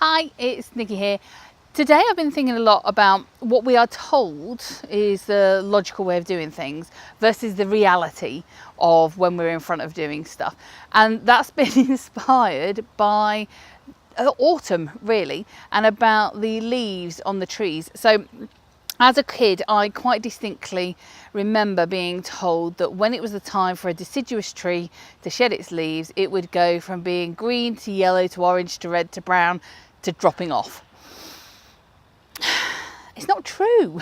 Hi, it's Nikki here. Today I've been thinking a lot about what we are told is the logical way of doing things versus the reality of when we're in front of doing stuff. And that's been inspired by autumn, really, and about the leaves on the trees. So as a kid, I quite distinctly remember being told that when it was the time for a deciduous tree to shed its leaves, it would go from being green to yellow to orange to red to brown to dropping off. It's not true.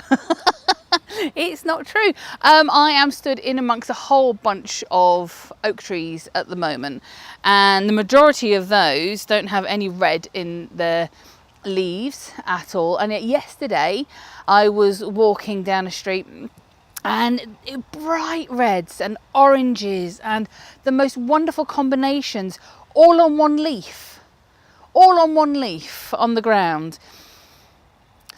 It's not true. I am stood in amongst a whole bunch of oak trees at the moment, and the majority of those don't have any red in their leaves at all. And yet yesterday I was walking down a street and bright reds and oranges and the most wonderful combinations all on one leaf on the ground.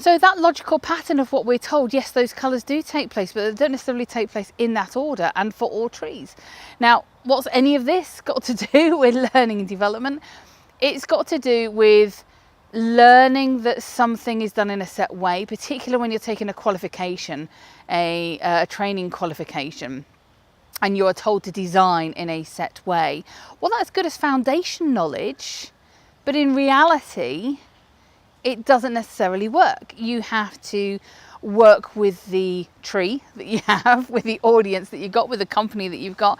So that logical pattern of what we're told, yes, those colours do take place, but they don't necessarily take place in that order and for all trees. Now, what's any of this got to do with learning and development? It's got to do with learning that something is done in a set way, particularly when you're taking a qualification, a training qualification, and you're told to design in a set way. Well, that's good as foundation knowledge, but in reality, it doesn't necessarily work. You have to work with the tree that you have, with the audience that you've got, with the company that you've got,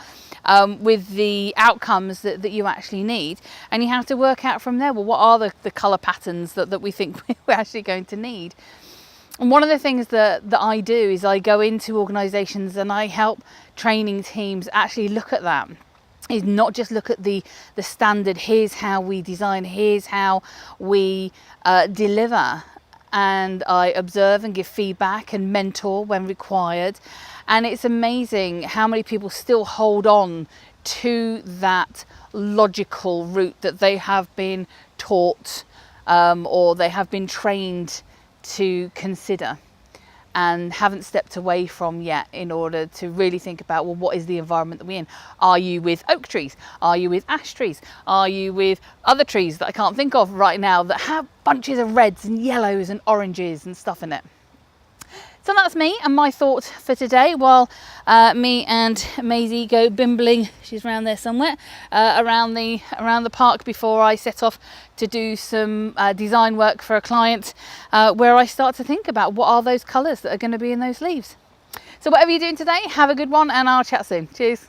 with the outcomes that you actually need. And you have to work out from there, well, what are the colour patterns that we think we're actually going to need? And one of the things that I do is I go into organisations and I help training teams actually look at that. Is not just look at the standard, here's how we design, here's how we deliver. And I observe and give feedback and mentor when required. And it's amazing how many people still hold on to that logical route that they have been taught or they have been trained to consider, and haven't stepped away from yet in order to really think about, well, what is the environment that we're in? Are you with oak trees? Are you with ash trees? Are you with other trees that I can't think of right now that have bunches of reds and yellows and oranges and stuff in it? So that's me and my thought for today, while me and Maisie go bimbling, she's around there somewhere, around the park before I set off to do some design work for a client, where I start to think about what are those colours that are going to be in those leaves. So whatever you're doing today, have a good one, and I'll chat soon. Cheers.